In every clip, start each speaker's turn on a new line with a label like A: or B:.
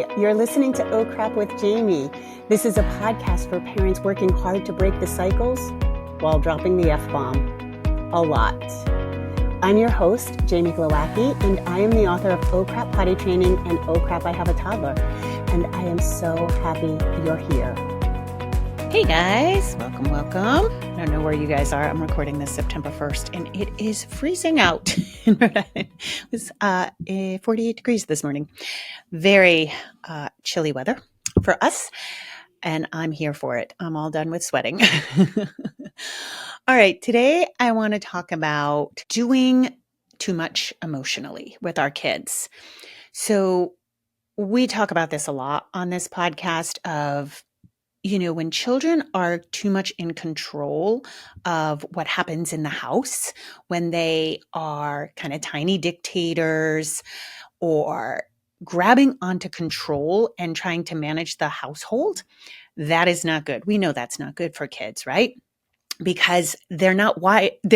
A: Hi, you're listening to Oh Crap with Jamie. This is a podcast for parents working hard to break the cycles while dropping the F-bomb a lot. I'm your host, Jamie Glowacki, and I am the author of Oh Crap Potty Training and Oh Crap I Have a Toddler. And I am so happy you're here.
B: Hey guys, welcome. I don't know where you guys are. I'm recording this September 1st and it is freezing out in Rhode Island. It was 48 degrees this morning. Very chilly weather for us and I'm here for it. I'm all done with sweating. All right, today I want to talk about doing too much emotionally with our kids. So we talk about this a lot on this podcast of when children are too much in control of what happens in the house, when they are kind of tiny dictators or grabbing onto control and trying to manage the household, that is not good. We know that's not good for kids, right? Because they're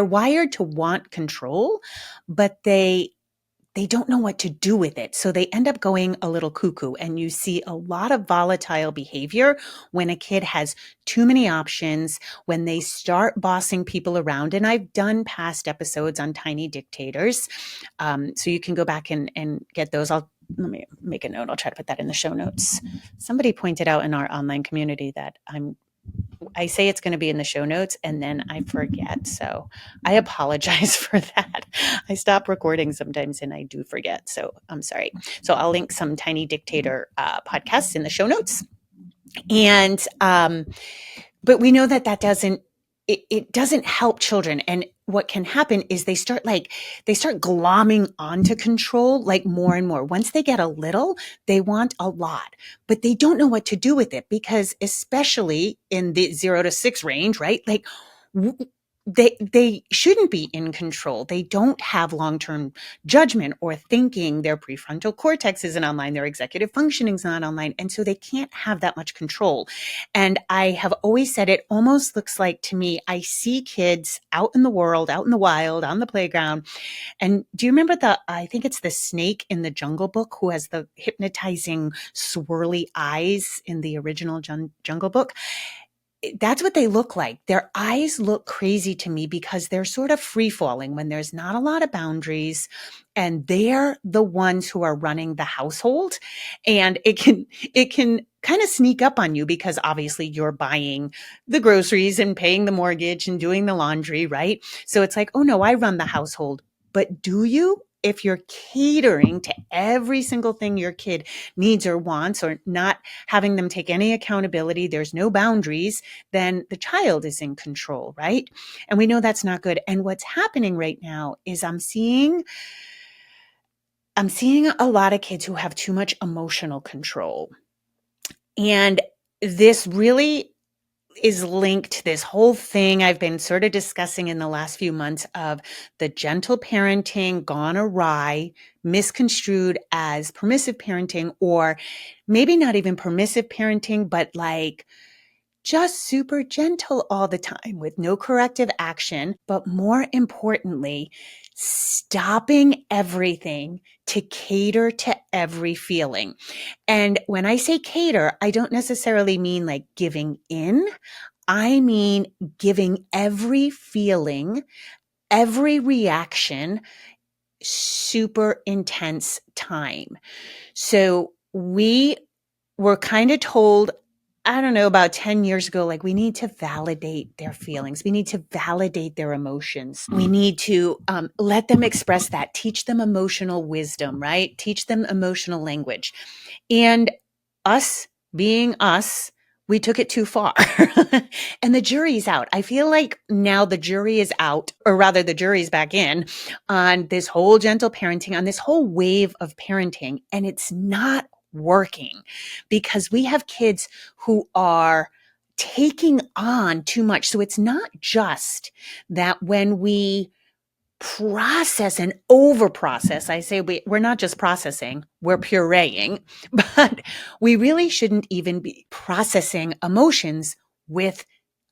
B: wired to want control, but they don't know what to do with it. So they end up going a little cuckoo, and you see a lot of volatile behavior when a kid has too many options, when they start bossing people around. And I've done past episodes on tiny dictators. So you can go back and get those. Let me make a note. I'll try to put that in the show notes. Somebody pointed out in our online community that I say it's going to be in the show notes and then I forget. So I apologize for that. I stop recording sometimes and I do forget. So I'm sorry. So I'll link some Tiny Dictator podcasts in the show notes. And, but we know that doesn't help children. And what can happen is they start glomming onto control like more and more. Once they get a little, they want a lot, but they don't know what to do with it because especially in the 0 to 6 range, right? Like they shouldn't be in control. They don't have long-term judgment or thinking. Their prefrontal cortex isn't online. Their executive functioning is not online. And so they can't have that much control. And I have always said it almost looks like to me, I see kids out in the world, out in the wild, on the playground. And do you remember I think it's the snake in the Jungle Book who has the hypnotizing swirly eyes in the original Jungle Book? That's what they look like. Their eyes look crazy to me because they're sort of free falling when there's not a lot of boundaries and they're the ones who are running the household. And it can kind of sneak up on you because obviously you're buying the groceries and paying the mortgage and doing the laundry, right? So it's like, oh no, I run the household. But do you? If you're catering to every single thing your kid needs or wants or not having them take any accountability, there's no boundaries, then the child is in control, right? And we know that's not good. And what's happening right now is I'm seeing a lot of kids who have too much emotional control. And this really is linked to this whole thing I've been sort of discussing in the last few months of the gentle parenting gone awry, misconstrued as permissive parenting, or maybe not even permissive parenting, but like just super gentle all the time with no corrective action. But more importantly, stopping everything to cater to every feeling. And when I say cater, I don't necessarily mean like giving in. I mean giving every feeling, every reaction, super intense time. So we were kind of told, I don't know, about 10 years ago, like we need to validate their feelings. We need to validate their emotions. We need to let them express that, teach them emotional wisdom, right? Teach them emotional language. And us being us, we took it too far and the jury's out. I feel like now the jury is out, or rather the jury's back in on this whole gentle parenting, on this whole wave of parenting. And it's not working because we have kids who are taking on too much. So it's not just that when we process and over process, I say we're not just processing, we're pureeing, but we really shouldn't even be processing emotions with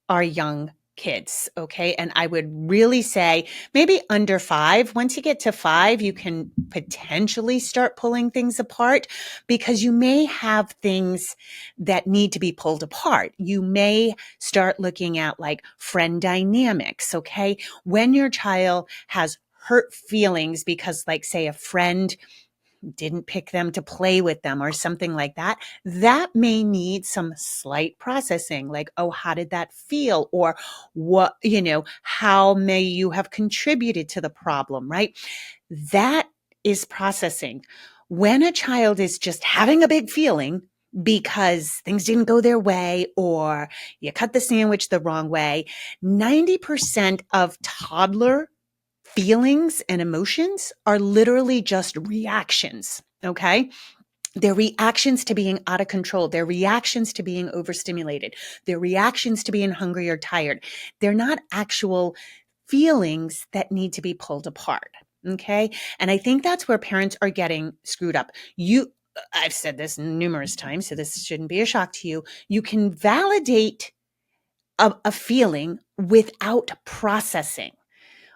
B: our young kids. Okay. And I would really say maybe under 5. Once you get to 5, you can potentially start pulling things apart because you may have things that need to be pulled apart. You may start looking at like friend dynamics. Okay. When your child has hurt feelings because, like, say, a friend didn't pick them to play with them or something like that, that may need some slight processing. Like, oh, how did that feel? Or what, how may you have contributed to the problem, right? That is processing. When a child is just having a big feeling because things didn't go their way or you cut the sandwich the wrong way, 90% of toddler feelings and emotions are literally just reactions. Okay. They're reactions to being out of control. They're reactions to being overstimulated. They're reactions to being hungry or tired. They're not actual feelings that need to be pulled apart. Okay. And I think that's where parents are getting screwed up. I've said this numerous times, so this shouldn't be a shock to you. You can validate a feeling without processing.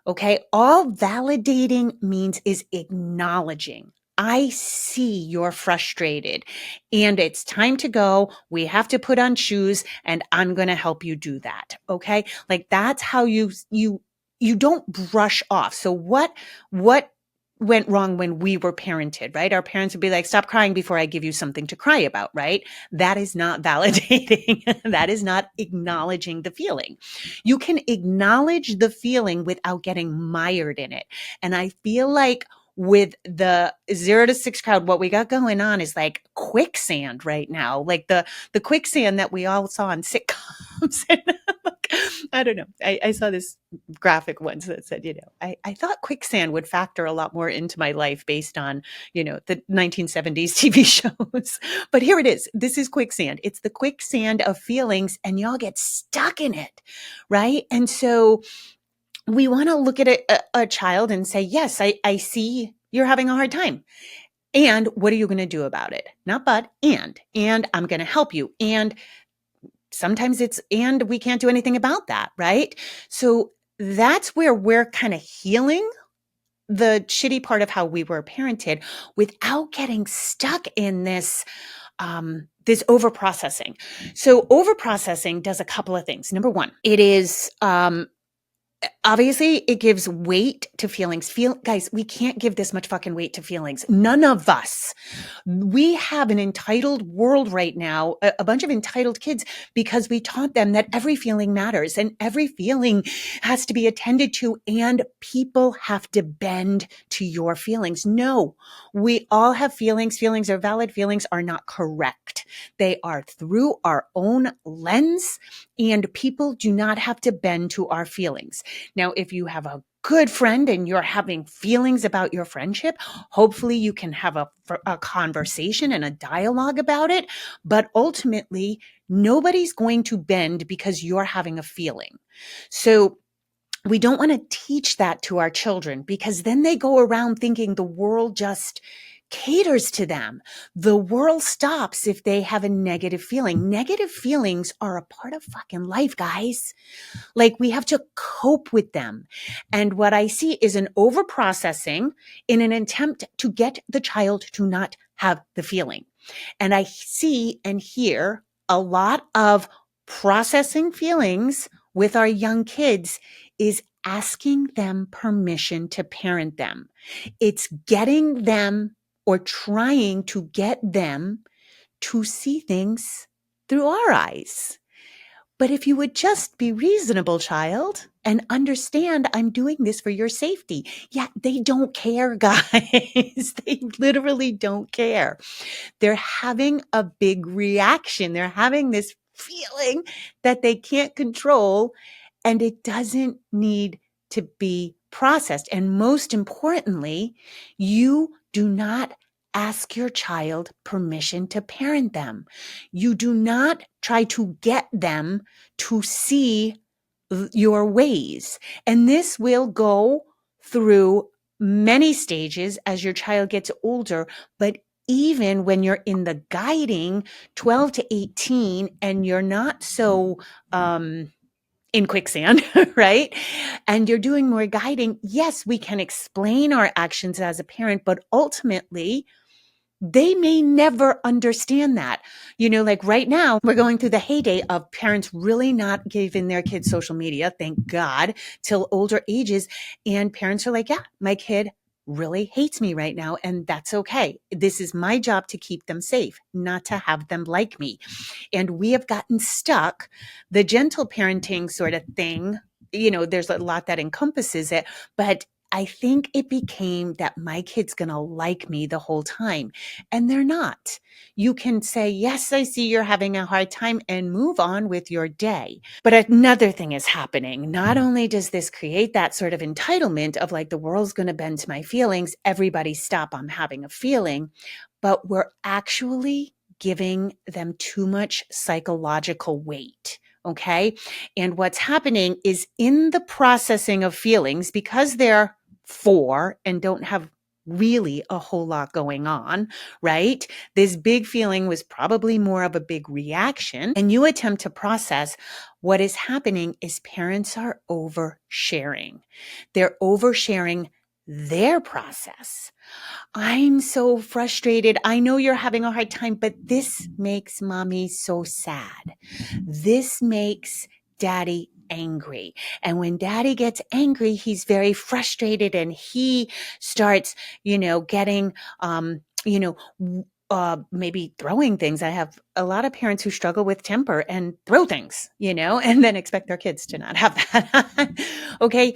B: Okay. All validating means is acknowledging. I see you're frustrated and it's time to go. We have to put on shoes and I'm going to help you do that. Okay. Like that's how you don't brush off. So what went wrong when we were parented, right? Our parents would be like, stop crying before I give you something to cry about, right? That is not validating. That is not acknowledging the feeling. You can acknowledge the feeling without getting mired in it. And I feel like with the 0 to 6 crowd, what we got going on is like quicksand right now, like the quicksand that we all saw in sitcoms. I don't know. I saw this graphic once that said, I thought quicksand would factor a lot more into my life based on, the 1970s TV shows. But here it is. This is quicksand. It's the quicksand of feelings and y'all get stuck in it, right? And so we want to look at a child and say, yes, I see you're having a hard time. And what are you going to do about it? Not but, and I'm going to help you. And sometimes and we can't do anything about that, right? So that's where we're kind of healing the shitty part of how we were parented without getting stuck in this over processing. So over processing does a couple of things. Number one, it is obviously it gives weight to feelings. Guys, we can't give this much fucking weight to feelings. None of us. We have an entitled world right now, a bunch of entitled kids, because we taught them that every feeling matters and every feeling has to be attended to and people have to bend to your feelings. No, we all have feelings. Feelings are valid. Feelings are not correct. They are through our own lens and people do not have to bend to our feelings. Now, if you have a good friend and you're having feelings about your friendship, hopefully you can have a conversation and a dialogue about it. But ultimately, nobody's going to bend because you're having a feeling. So we don't want to teach that to our children because then they go around thinking the world just caters to them. The world stops if they have a negative feeling. Negative feelings are a part of fucking life, guys. Like we have to cope with them. And what I see is an overprocessing in an attempt to get the child to not have the feeling. And I see and hear a lot of processing feelings with our young kids is asking them permission to parent them. It's getting them or trying to get them to see things through our eyes. But if you would just be reasonable, child, and understand I'm doing this for your safety. Yeah, they don't care, guys. They literally don't care. They're having a big reaction. They're having this feeling that they can't control, and it doesn't need to be processed. And most importantly, you do not ask your child permission to parent them. You do not try to get them to see your ways. And this will go through many stages as your child gets older, but even when you're in the guiding 12 to 18 and you're not so in quicksand, right? And you're doing more guiding. Yes, we can explain our actions as a parent, but ultimately, they may never understand that. Like right now, we're going through the heyday of parents really not giving their kids social media, thank God, till older ages. And parents are like, yeah, my kid really hates me right now. And that's okay. This is my job to keep them safe, not to have them like me. And we have gotten stuck, the gentle parenting sort of thing. There's a lot that encompasses it, but I think it became that my kid's going to like me the whole time. And they're not. You can say, yes, I see you're having a hard time and move on with your day. But another thing is happening. Not only does this create that sort of entitlement of like the world's going to bend to my feelings, everybody stop, I'm having a feeling, but we're actually giving them too much psychological weight. Okay. And what's happening is in the processing of feelings, because they're 4 and don't have really a whole lot going on, right? This big feeling was probably more of a big reaction. And you attempt to process what is happening is parents are oversharing. They're oversharing their process. I'm so frustrated. I know you're having a hard time, but this makes mommy so sad. This makes daddy angry. And when daddy gets angry, he's very frustrated and he starts, getting, maybe throwing things. I have a lot of parents who struggle with temper and throw things, and then expect their kids to not have that. Okay.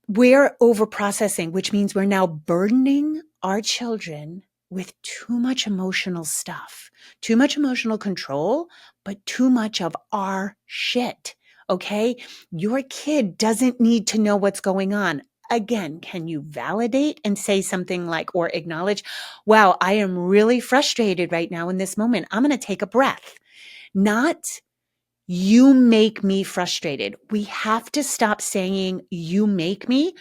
B: We're over processing, which means we're now burdening our children with too much emotional stuff, too much emotional control, but too much of our shit. Okay. Your kid doesn't need to know what's going on. Again, can you validate and say something like, or acknowledge, wow, I am really frustrated right now in this moment. I'm going to take a breath. Not, you make me frustrated. We have to stop saying you make me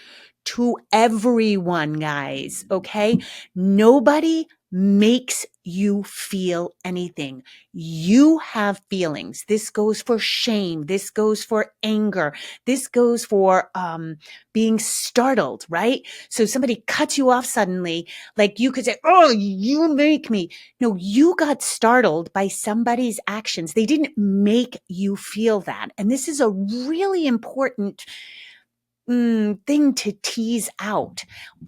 B: to everyone, guys. Okay. Nobody makes you feel anything. You have feelings. This goes for shame. This goes for anger. This goes for being startled, right? So somebody cuts you off suddenly, like you could say, oh, you make me. No, you got startled by somebody's actions. They didn't make you feel that. And this is a really important thing to tease out.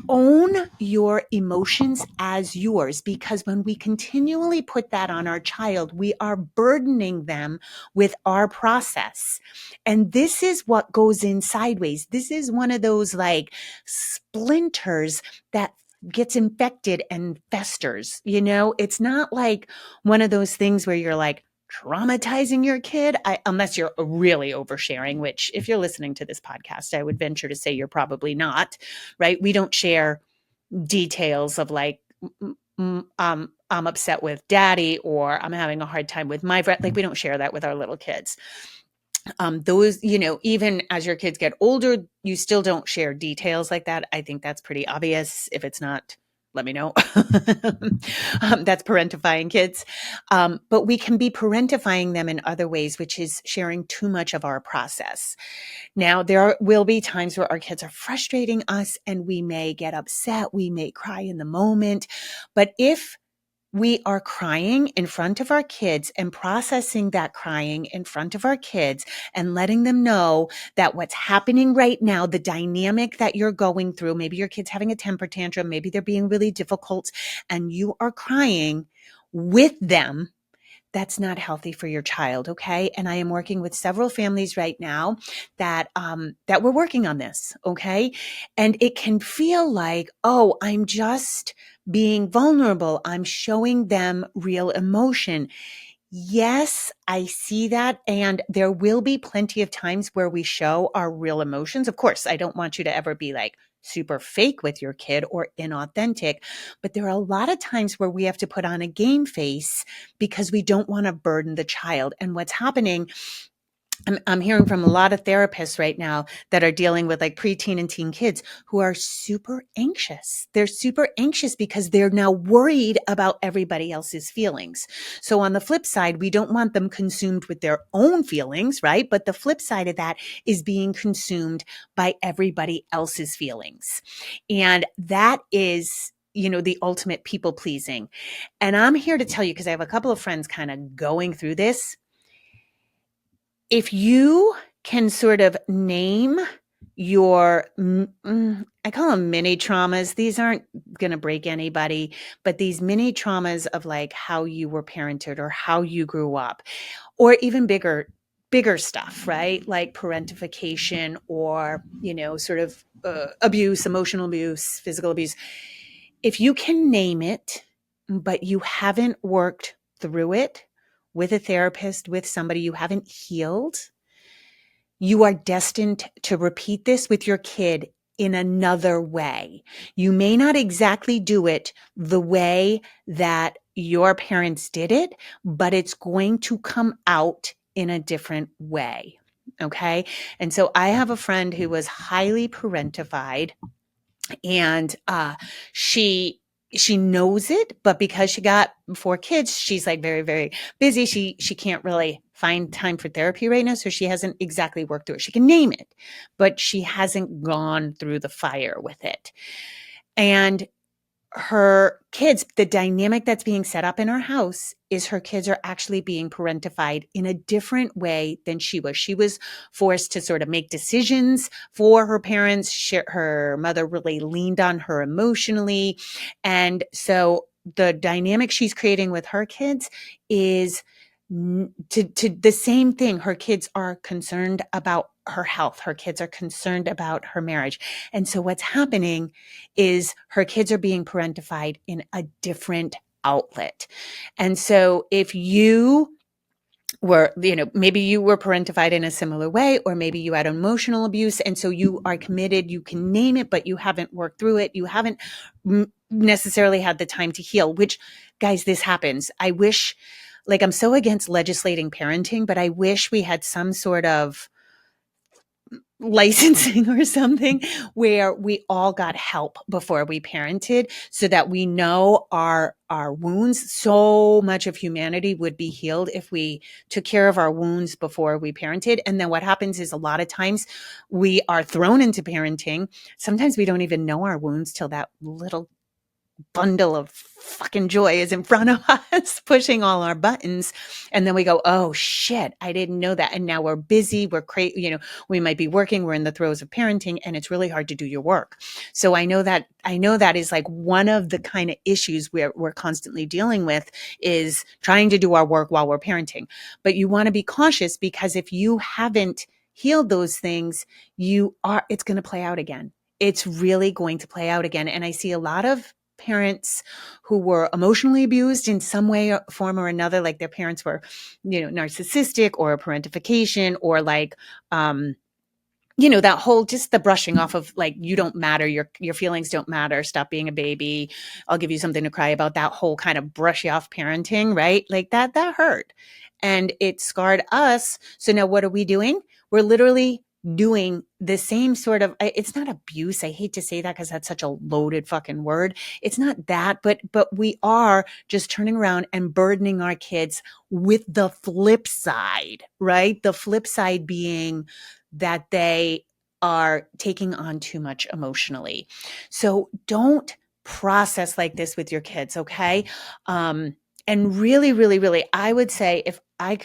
B: Own your emotions as yours, because when we continually put that on our child, we are burdening them with our process. And this is what goes in sideways. This is one of those like splinters that gets infected and festers. It's not like one of those things where you're like, traumatizing your kid, unless you're really oversharing, which if you're listening to this podcast, I would venture to say you're probably not, right? We don't share details of like, I'm upset with daddy, or I'm having a hard time with my friend. Like we don't share that with our little kids. Those, even as your kids get older, you still don't share details like that. I think that's pretty obvious. If it's not, let me know. That's parentifying kids. But we can be parentifying them in other ways, which is sharing too much of our process. Now, there will be times where our kids are frustrating us and we may get upset. We may cry in the moment. But if we are crying in front of our kids and processing that crying in front of our kids and letting them know that what's happening right now, the dynamic that you're going through, maybe your kid's having a temper tantrum, maybe they're being really difficult and you are crying with them, that's not healthy for your child. Okay. And I am working with several families right now that we're working on this. Okay. And it can feel like, oh, I'm just being vulnerable. I'm showing them real emotion. Yes, I see that. And there will be plenty of times where we show our real emotions. Of course, I don't want you to ever be like super fake with your kid or inauthentic, but there are a lot of times where we have to put on a game face because we don't want to burden the child. And what's happening I'm hearing from a lot of therapists right now that are dealing with like preteen and teen kids who are super anxious. They're super anxious because they're now worried about everybody else's feelings. So on the flip side, we don't want them consumed with their own feelings, right? But the flip side of that is being consumed by everybody else's feelings. And that is, the ultimate people pleasing. And I'm here to tell you, because I have a couple of friends kind of going through this. If you can sort of name your, I call them mini traumas. These aren't going to break anybody, but these mini traumas of like how you were parented or how you grew up, or even bigger stuff, right? Like parentification or, sort of abuse, emotional abuse, physical abuse. If you can name it, but you haven't worked through it with a therapist, with somebody, you haven't healed, you are destined to repeat this with your kid in another way. You may not exactly do it the way that your parents did it, but it's going to come out in a different way. Okay. And so I have a friend who was highly parentified, and she knows it, but because she got 4 kids, she's like very, very busy. She can't really find time for therapy right now, so she hasn't exactly worked through it. She can name it, but she hasn't gone through the fire with it. And her kids, the dynamic that's being set up in her house is her kids are actually being parentified in a different way than she was. She was forced to sort of make decisions for her parents. Her mother really leaned on her emotionally. And so the dynamic she's creating with her kids is to the same thing. Her kids are concerned about her health. Her kids are concerned about her marriage. And so what's happening is her kids are being parentified in a different outlet. And so if you were, maybe you were parentified in a similar way, or maybe you had emotional abuse. And so you are committed, you can name it, but you haven't worked through it. You haven't necessarily had the time to heal, which, guys, this happens. I wish, like, I'm so against legislating parenting, but I wish we had some sort of licensing or something where we all got help before we parented, so that we know our wounds. So much of humanity would be healed if we took care of our wounds before we parented. And then what happens is a lot of times we are thrown into parenting. Sometimes we don't even know our wounds till that little bundle of fucking joy is in front of us, pushing all our buttons. And then we go, oh shit, I didn't know that. And now we're busy. We're crazy. We might be working. We're in the throes of parenting, and it's really hard to do your work. So I know that is like one of the kind of issues we're constantly dealing with, is trying to do our work while we're parenting. But you want to be cautious, because if you haven't healed those things, it's going to play out again. It's really going to play out again. And I see a lot of parents who were emotionally abused in some way, form or another, like their parents were, narcissistic, or parentification, or like, that whole, just the brushing off of like, you don't matter, your feelings don't matter, stop being a baby, I'll give you something to cry about, that whole kind of brushy off parenting, right? Like that hurt, and it scarred us. So now what are we doing? We're literally doing the same sort of, it's not abuse. I hate to say that because that's such a loaded fucking word. It's not that, but we are just turning around and burdening our kids with the flip side, right? The flip side being that they are taking on too much emotionally. So don't process like this with your kids, okay? And really, really, really, I would say, if I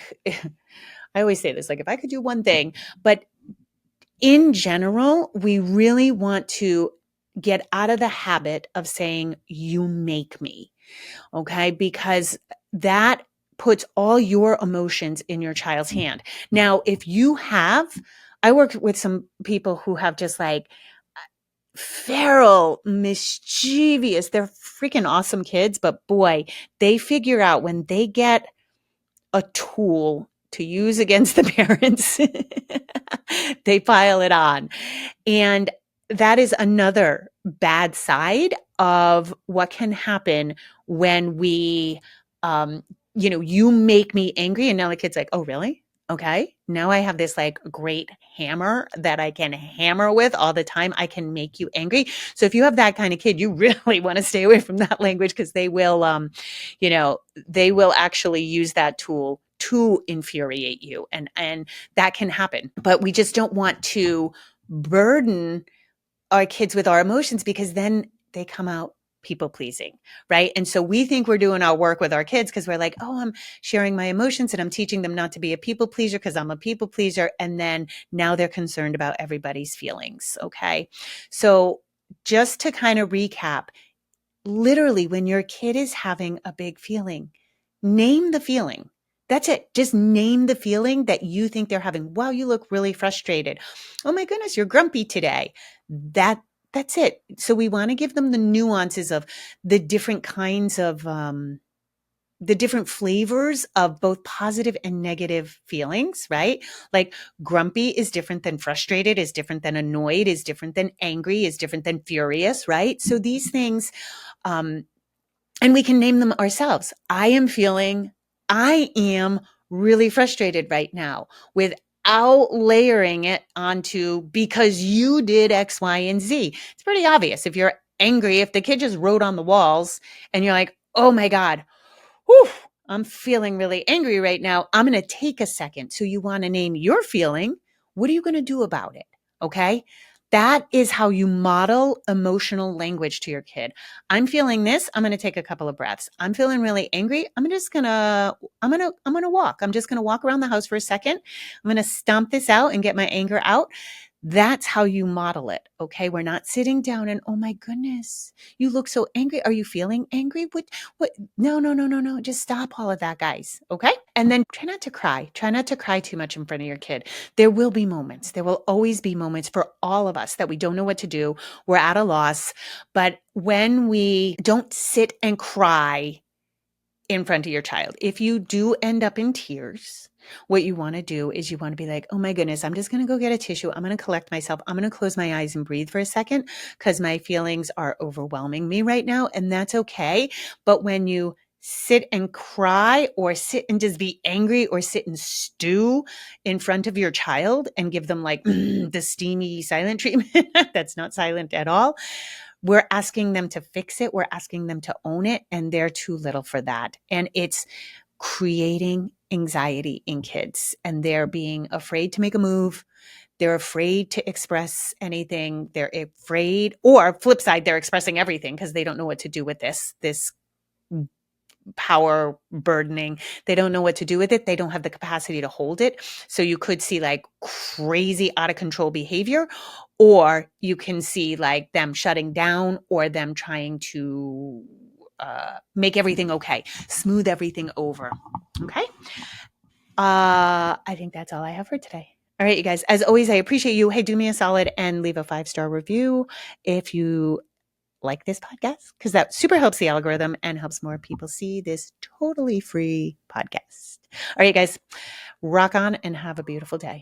B: always say this, like, if I could do one thing, but in general, we really want to get out of the habit of saying, you make me, okay? Because that puts all your emotions in your child's hand. Now, if you I work with some people who have just like feral, mischievous, they're freaking awesome kids, but boy, they figure out when they get a tool to use against the parents, they pile it on. And that is another bad side of what can happen when we, you make me angry. And now the kid's like, oh, really? Okay. Now I have this like great hammer that I can hammer with all the time. I can make you angry. So if you have that kind of kid, you really want to stay away from that language because they will, they will actually use that tool to infuriate you. And that can happen. But we just don't want to burden our kids with our emotions because then they come out people pleasing, right? And so we think we're doing our work with our kids because we're like, oh, I'm sharing my emotions and I'm teaching them not to be a people pleaser because I'm a people pleaser. And then now they're concerned about everybody's feelings. Okay. So just to kind of recap, literally when your kid is having a big feeling, name the feeling. That's it. Just name the feeling that you think they're having. Wow, you look really frustrated. Oh my goodness, you're grumpy today. That's it. So we want to give them the nuances of the different kinds of the different flavors of both positive and negative feelings, right? Like grumpy is different than frustrated, is different than annoyed, is different than angry, is different than furious, right? So these things, and we can name them ourselves. I am really frustrated right now without layering it onto because you did X, Y, and Z. It's pretty obvious. If you're angry, if the kid just wrote on the walls and you're like, oh my God, whew, I'm feeling really angry right now. I'm going to take a second. So you want to name your feeling. What are you going to do about it? Okay. That is how you model emotional language to your kid. I'm feeling this. I'm going to take a couple of breaths. I'm feeling really angry. I'm going to walk. I'm just going to walk around the house for a second. I'm going to stomp this out and get my anger out. That's how you model it. Okay. We're not sitting down and, oh my goodness, you look so angry. Are you feeling angry? What? No. Just stop all of that, guys. Okay. And then try not to cry. Try not to cry too much in front of your kid. There will be moments. There will always be moments for all of us that we don't know what to do. We're at a loss. But when we don't sit and cry in front of your child, if you do end up in tears, what you want to do is you want to be like, oh my goodness, I'm just going to go get a tissue. I'm going to collect myself. I'm going to close my eyes and breathe for a second because my feelings are overwhelming me right now. And that's okay. But when you sit and cry or sit and just be angry or sit and stew in front of your child and give them like the steamy silent treatment, that's not silent at all. We're asking them to fix it. We're asking them to own it. And they're too little for that. And it's creating anxiety in kids. And they're being afraid to make a move. They're afraid to express anything. They're afraid, or flip side, they're expressing everything because they don't know what to do with this power burdening. They don't know what to do with it. They don't have the capacity to hold it. So you could see like crazy out of control behavior, or you can see like them shutting down or them trying to make everything okay, smooth everything over. Okay. I think that's all I have for today. All right, you guys, as always, I appreciate you. Hey, do me a solid and leave a 5-star review if you like this podcast, because that super helps the algorithm and helps more people see this totally free podcast. All right, guys, rock on and have a beautiful day.